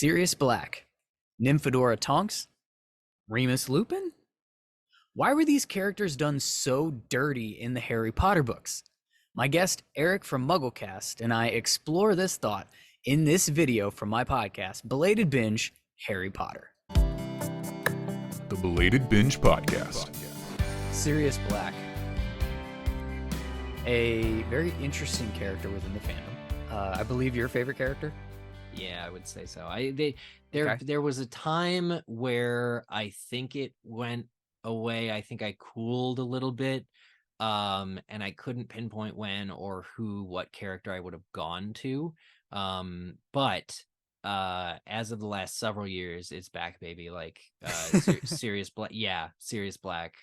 Sirius Black, Nymphedora Tonks, Remus Lupin? Why were these characters done so dirty in the Harry Potter books? My guest, Eric from MuggleCast, and I explore this thought in this video from my podcast, Belated Binge, Harry Potter. The Belated Binge Podcast. Sirius Black, a very interesting character within the fandom. I believe your favorite character? Yeah, I would say so. There was a time where I think it went away. I think I cooled a little bit, and I couldn't pinpoint when or what character I would have gone to. But as of the last several years, it's back, baby. Like Sirius Black. Yeah, Sirius Black.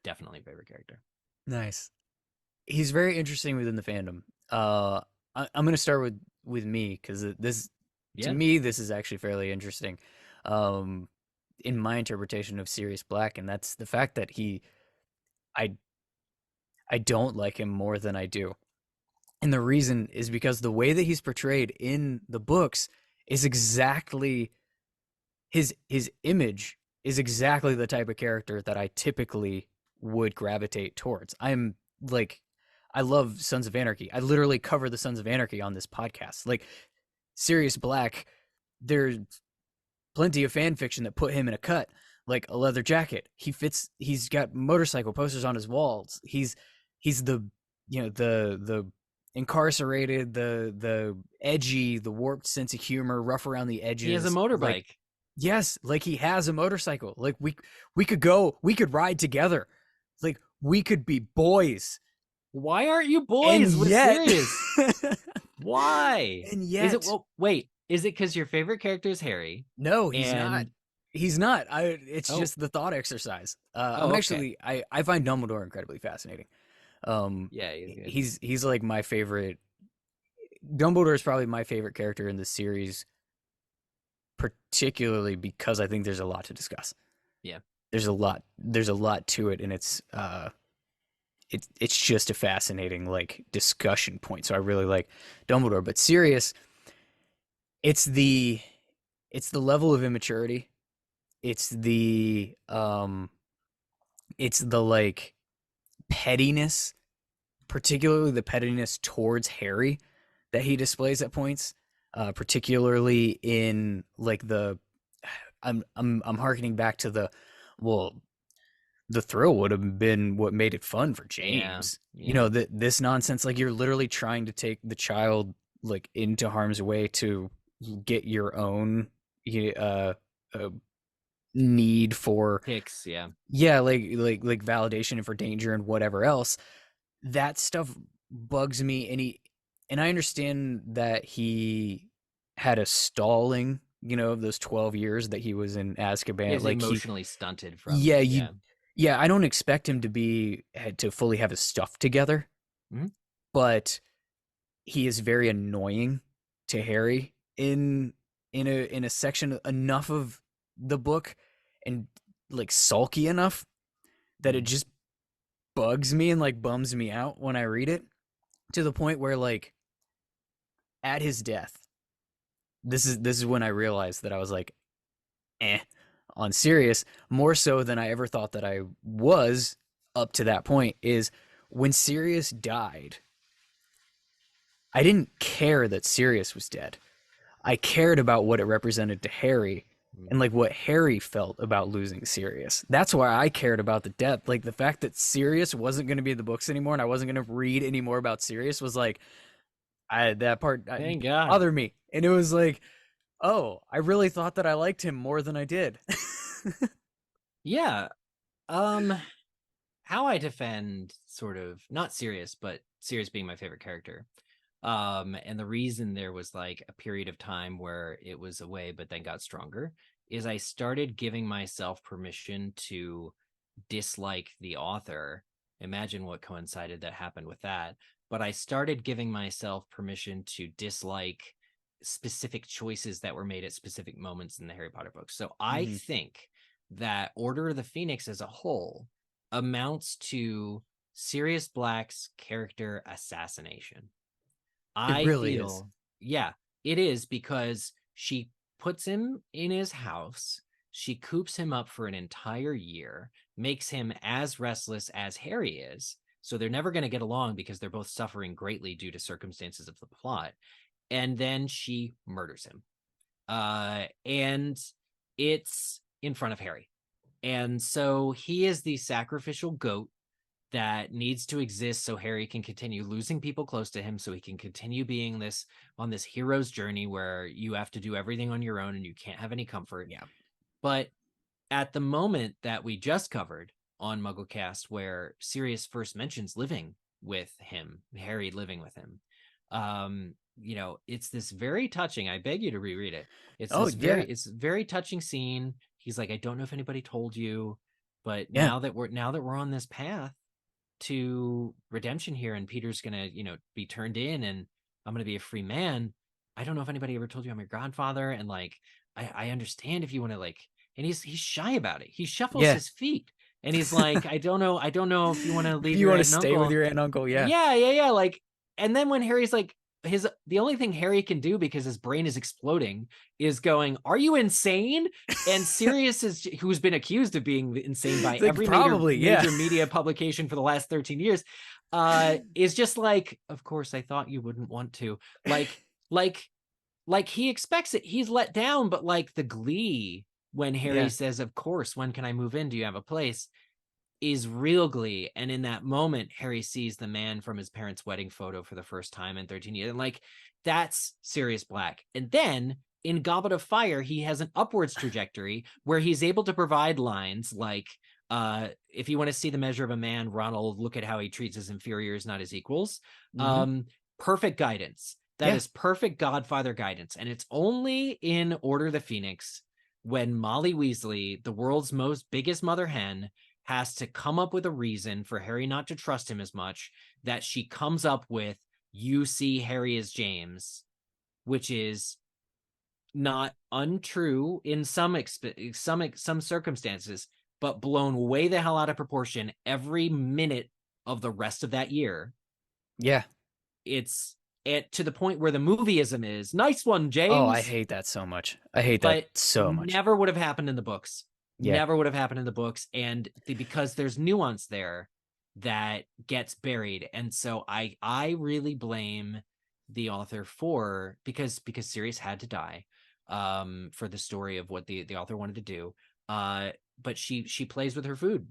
Definitely favorite character. Nice. He's very interesting within the fandom. I'm going to start with me because to me this is actually fairly interesting in my interpretation of Sirius Black, and that's the fact that I don't like him more than I do. And the reason is because the way that he's portrayed in the books is exactly his image is exactly the type of character that I typically would gravitate towards. I love Sons of Anarchy. I literally cover the Sons of Anarchy on this podcast. Like, Sirius Black, there's plenty of fan fiction that put him in a cut, like a leather jacket. He's got motorcycle posters on his walls. He's the incarcerated, the edgy, the warped sense of humor, rough around the edges. He has a motorbike. Like, yes, like he has a motorcycle. Like we could ride together. Like we could be boys. Why aren't you boys with Sirius? Why? And yet, is it because your favorite character is Harry? No, he's not. He's not. It's just the thought exercise. I find Dumbledore incredibly fascinating. Yeah, he's like my favorite. Dumbledore is probably my favorite character in the series, particularly because I think there's a lot to discuss. Yeah, there's a lot to it, and it's just a fascinating like discussion point. So I really like Dumbledore, but Sirius, it's the level of immaturity. It's the like pettiness, particularly the pettiness towards Harry that he displays at points, particularly in like I'm harkening back to the thrill would have been what made it fun for James. Yeah. You know, this nonsense, like you're literally trying to take the child like into harm's way to get your own need for kicks, like validation and for danger and whatever else. That stuff bugs me, and I understand that he had a stalling, of those 12 years that he was in Azkaban. He's like emotionally stunted from. Yeah, I don't expect him to fully have his stuff together, but he is very annoying to Harry in a section enough of the book, and like sulky enough that it just bugs me and like bums me out when I read it, to the point where like at his death, this is when I realized that I was like, on Sirius, more so than I ever thought that I was up to that point. Is when Sirius died, I didn't care that Sirius was dead. I cared about what it represented to Harry and like what Harry felt about losing Sirius. That's why I cared about the death. Like the fact that Sirius wasn't going to be in the books anymore and I wasn't going to read any more about Sirius was like, that part bothered me. And it was like, oh, I really thought that I liked him more than I did. Yeah. How I defend sort of not Sirius, but Sirius being my favorite character. And the reason there was like a period of time where it was away but then got stronger is I started giving myself permission to dislike the author. Imagine what coincided that happened with that. But I started giving myself permission to dislike specific choices that were made at specific moments in the Harry Potter books. So I think that Order of the Phoenix as a whole amounts to Sirius Black's character assassination. It really is. Yeah, it is, because she puts him in his house. She coops him up for an entire year, makes him as restless as Harry is. So they're never going to get along because they're both suffering greatly due to circumstances of the plot. And then she murders him. And it's in front of Harry. And so he is the sacrificial goat that needs to exist so Harry can continue losing people close to him, so he can continue being on this hero's journey where you have to do everything on your own and you can't have any comfort. Yeah. But at the moment that we just covered on MuggleCast, where Sirius first mentions living with him, Harry living with him, it's this very touching. I beg you to reread it. It's it's a very touching scene. He's like, I don't know if anybody told you, but now that we're on this path to redemption here, and Peter's gonna, be turned in, and I'm gonna be a free man. I don't know if anybody ever told you I'm your godfather, and like, I understand if you want to like. And he's shy about it. He shuffles his feet, and he's like, I don't know if you want to leave. You want to stay with your aunt and uncle, yeah. Like, and then when Harry's like, the only thing Harry can do because his brain is exploding is going, "Are you insane?" And Sirius who's been accused of being insane by every major media publication for the last 13 years, is just like, of course, I thought you wouldn't want to. Like he expects it. He's let down, but like the glee when Harry says, "Of course, when can I move in? Do you have a place?" is real glee. And in that moment, Harry sees the man from his parents' wedding photo for the first time in 13 years. And like, that's Sirius Black. And then in Goblet of Fire, he has an upwards trajectory where he's able to provide lines like, if you want to see the measure of a man, Ronald, look at how he treats his inferiors, not his equals. Perfect guidance. That is perfect Godfather guidance. And it's only in Order of the Phoenix when Molly Weasley, the world's biggest mother hen, has to come up with a reason for Harry not to trust him as much, that she comes up with, you see Harry as James, which is not untrue in some circumstances, but blown way the hell out of proportion every minute of the rest of that year. Yeah. It's to the point where the movieism is, nice one, James. Oh, I hate that so much. I hate that so much. Never would have happened in the books. Yeah. Never would have happened in the books, and because there's nuance there that gets buried. And so I really blame the author because Sirius had to die for the story of what the author wanted to do. But she plays with her food.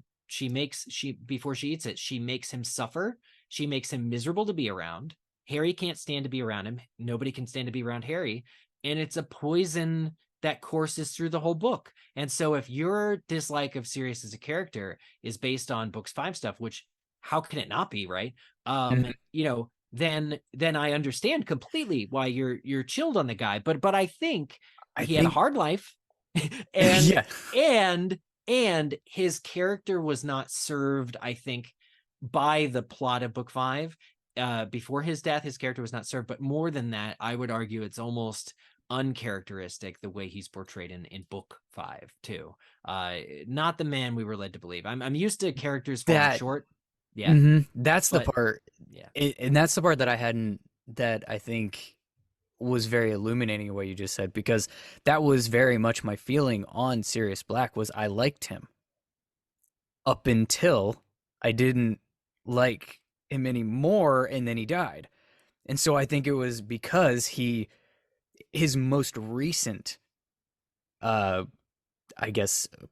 Before she eats it, she makes him suffer. She makes him miserable to be around. Harry can't stand to be around him. Nobody can stand to be around Harry. And it's a poison that courses through the whole book. And so if your dislike of Sirius as a character is based on books 5 stuff, which how can it not be, right? Then I understand completely why you're chilled on the guy. But I think he had a hard life, and his character was not served, I think, by the plot of book 5. Before his death, his character was not served. But more than that, I would argue it's almost uncharacteristic the way he's portrayed in book 5 too. Not the man we were led to believe. I'm used to characters falling short. That's the part. And that's the part that I think was very illuminating in what you just said, because that was very much my feeling on Sirius Black. Was I liked him up until I didn't like him anymore, and then he died. And so I think it was because his most recent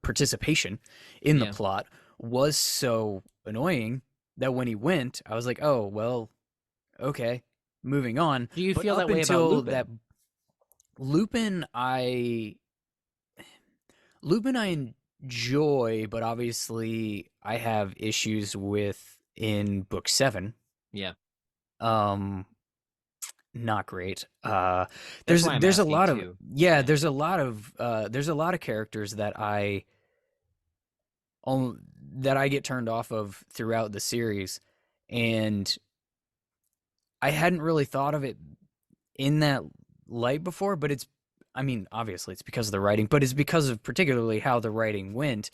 participation in the plot was so annoying that when he went, I was like, oh well, okay, moving on. Do you feel that way about Lupin? Lupin I enjoy, but obviously I have issues with in book 7. Not great. There's a lot of there's a lot of characters that I get turned off of throughout the series, and I hadn't really thought of it in that light before. But obviously it's because of the writing, but it's because of particularly how the writing went.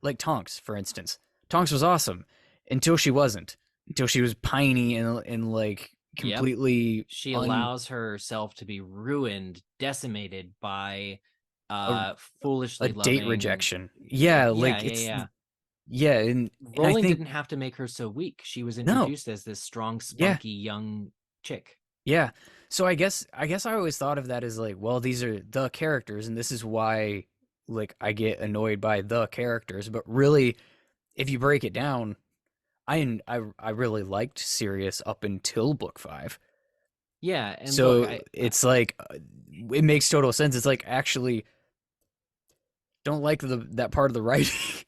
Like Tonks, for instance. Tonks was awesome until she wasn't. Until she was piney and like completely She allows herself to be ruined, decimated by a, a foolishly date loving. rejection. Yeah, Yeah, like yeah, it's yeah. and I Rowling think didn't have to make her so weak. She was no, introduced as this strong, yeah, spunky young chick. yeah. So I guess I always thought of that as like, well, these are the characters, and this is why like I get annoyed by the characters. But really, if you break it down, I really liked Sirius up until book 5. Yeah, and look, So it's like it makes total sense. It's like actually don't like that part of the writing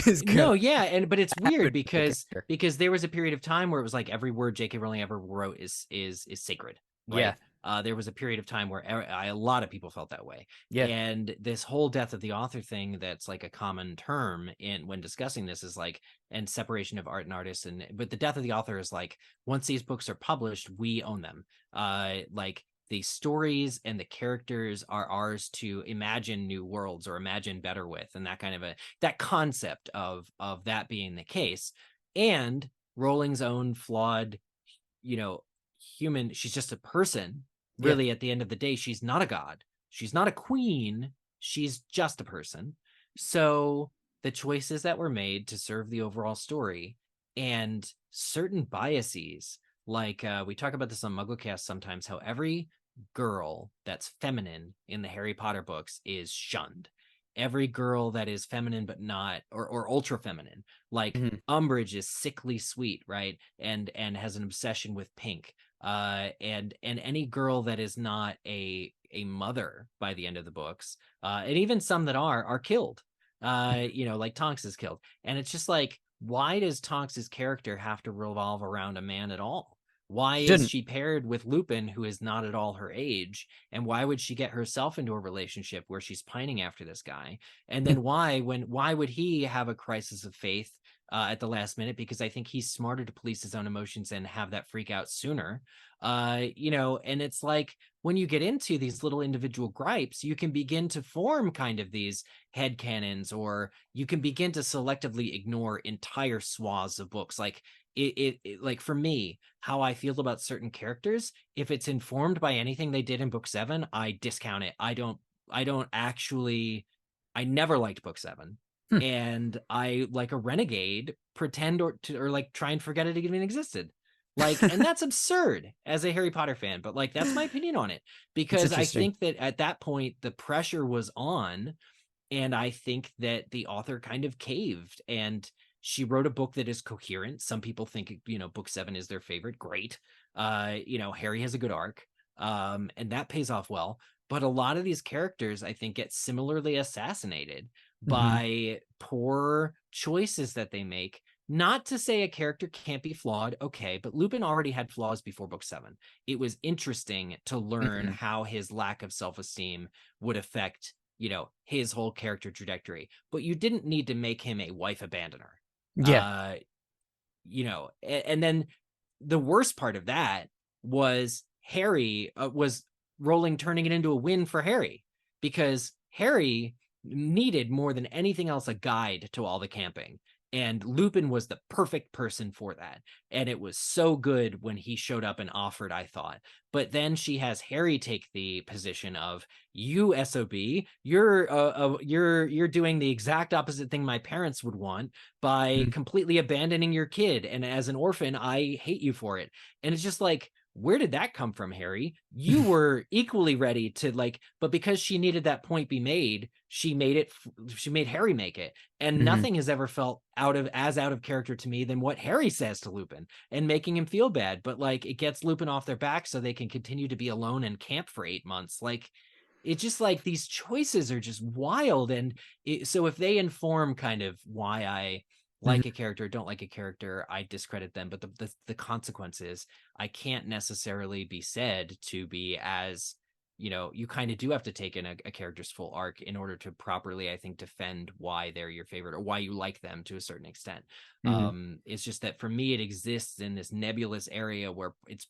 is kind no, of yeah, and but it's weird happened with the because character. there was a period of time where it was like every word J.K. Rowling ever wrote is sacred, Yeah, right? There was a period of time where a lot of people felt that way, yeah, and this whole death of the author thing that's like a common term in when discussing this is like and separation of art and artists, and but the death of the author is like once these books are published, we own them. Like the stories and the characters are ours to imagine new worlds or imagine better with, and that kind of that concept of that being the case. And Rowling's own flawed, you know, human, she's just a person. yeah. Really, at the end of the day, she's not a god. She's not a queen. She's just a person. So the choices that were made to serve the overall story and certain biases, like we talk about this on MuggleCast sometimes, how every girl that's feminine in the Harry Potter books is shunned. Every girl that is feminine but not or ultra feminine, like Mhm. Umbridge is sickly sweet, right? And has an obsession with pink. And any girl that is not a mother by the end of the books, and even some that are killed. Like Tonks is killed. And it's just like, why does Tonks's character have to revolve around a man at all? Why is Shouldn't. she paired with Lupin, who is not at all her age? And why would she get herself into a relationship where she's pining after this guy? And then why would he have a crisis of faith at the last minute? Because I think he's smarter to police his own emotions and have that freak out sooner. And it's like when you get into these little individual gripes, you can begin to form kind of these head canons, or you can begin to selectively ignore entire swaths of books. Like like for me, how I feel about certain characters, if it's informed by anything they did in book 7, I discount it. I don't actually, I never liked book 7. Hmm. And I, like a renegade, pretend or like try and forget it even existed. Like, and that's absurd as a Harry Potter fan, but like that's my opinion on it. It's Because I interesting. think that at that point the pressure was on, and I think that the author kind of caved, and she wrote a book that is coherent. Some people think, book 7 is their favorite. Great. Harry has a good arc. And that pays off well. But a lot of these characters, I think, get similarly assassinated Hmm. by poor choices that they make. Not to say a character can't be flawed, okay, but Lupin already had flaws before book 7. It was interesting to learn Hmm. how his lack of self-esteem would affect, his whole character trajectory. But you didn't need to make him a wife abandoner. Yeah. Uh, and then the worst part of that was Harry was Rowling turning it into a win for Harry, because Harry needed more than anything else a guide to all the camping. And Lupin was the perfect person for that. And it was so good when he showed up and offered, I thought. But then she has Harry take the position of, you SOB, you're doing the exact opposite thing my parents would want by Mhm. completely abandoning your kid. And as an orphan, I hate you for it. And it's just like, where did that come from, Harry? You were equally ready to like, but because she needed that point be made, she made Harry make it. And Mhm. nothing has ever felt out of character to me than what Harry says to Lupin and making him feel bad. But like, it gets Lupin off their back so they can continue to be alone and camp for 8 months. Like, it's just like these choices are just wild. And so if they inform kind of why I Mhm. like a character, don't like a character, I discredit them. But the consequences, I can't necessarily be said to be as, you kind of do have to take in a character's full arc in order to properly, I think, defend why they're your favorite or why you like them to a certain extent. Mhm. It's just that for me, it exists in this nebulous area where it's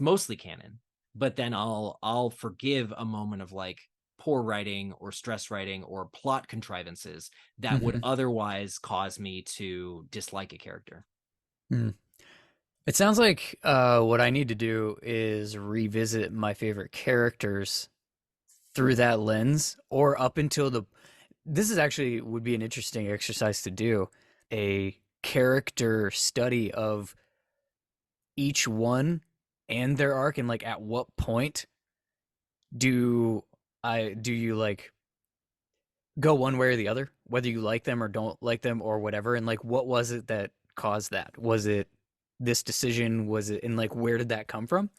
mostly canon, but then I'll forgive a moment of like poor writing or stress writing or plot contrivances that would Mhm. otherwise cause me to dislike a character. Mhm. It sounds like what I need to do is revisit my favorite characters through that lens, or up until the. This is actually would be an interesting exercise to do, a character study of each one and their arc, and like at what point do do you like go one way or the other, whether you like them or don't like them or whatever, and like what was it that caused that? Was it this decision? Was it, and like where did that come from?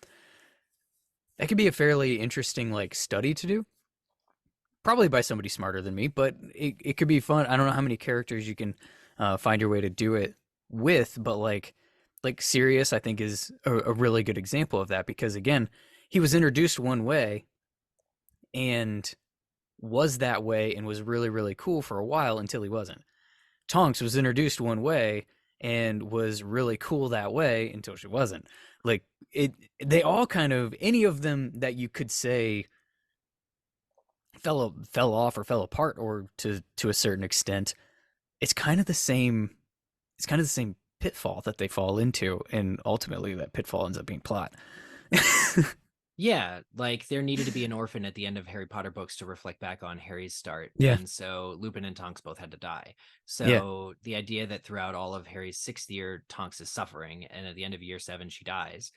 That could be a fairly interesting like study to do. Probably by somebody smarter than me, but it could be fun. I don't know how many characters you can find your way to do it with, but like Sirius, I think is a really good example of that because again, he was introduced one way and was that way and was really really cool for a while until he wasn't. Tonks was introduced one way and was really cool that way until she wasn't. Like it, they all kind of any of them that you could say fell off or fell apart or to a certain extent, it's kind of the same. It's kind of the same pitfall that they fall into, and ultimately that pitfall ends up being plot. Yeah, like there needed to be an orphan at the end of Harry Potter books to reflect back on Harry's start. Yeah. And so Lupin and Tonks both had to die. Yeah. So the idea that throughout all of Harry's 6th year, Tonks is suffering, and at the end of year 7, she dies,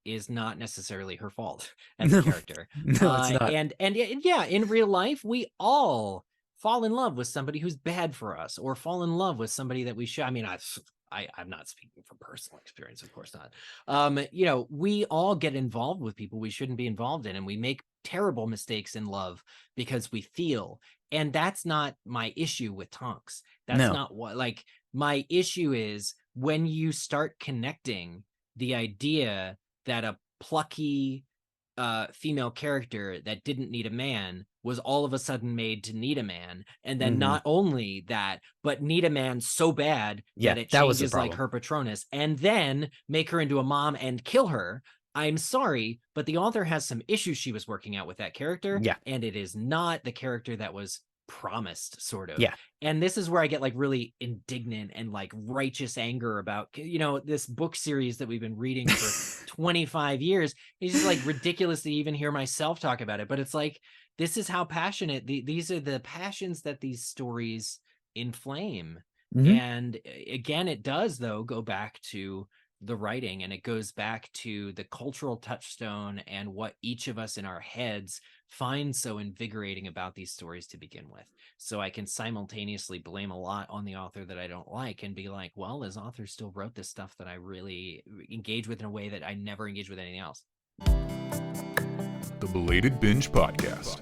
is not necessarily her fault as a character. No, it's not. And yeah, in real life, we all fall in love with somebody who's bad for us, or fall in love with somebody that we should. I mean, I'm not speaking from personal experience, of course not. You know, we all get involved with people we shouldn't be involved in, and we make terrible mistakes in love because we feel. And that's not my issue with Tonks. That's No. not what, like, my issue is when you start connecting the idea that a plucky female character that didn't need a man was all of a sudden made to need a man, and then not only that, but need a man so bad that it changes like her Patronus, and then make her into a mom and kill her. I'm sorry, but the author has some issues she was working out with that character, and it is not the character that was promised, sort of. And this is where I get like really indignant and like righteous anger about, you know, this book series that we've been reading for 25 years. It's just like ridiculous to even hear myself talk about it, but it's like, this is how passionate these are, the passions that these stories inflame. And again, it does though go back to the writing, and it goes back to the cultural touchstone and what each of us in our heads find so invigorating about these stories to begin with. So I can simultaneously blame a lot on the author that I don't like and be like, well, this author still wrote this stuff that I really engage with in a way that I never engage with anything else. The Belated Binge Podcast.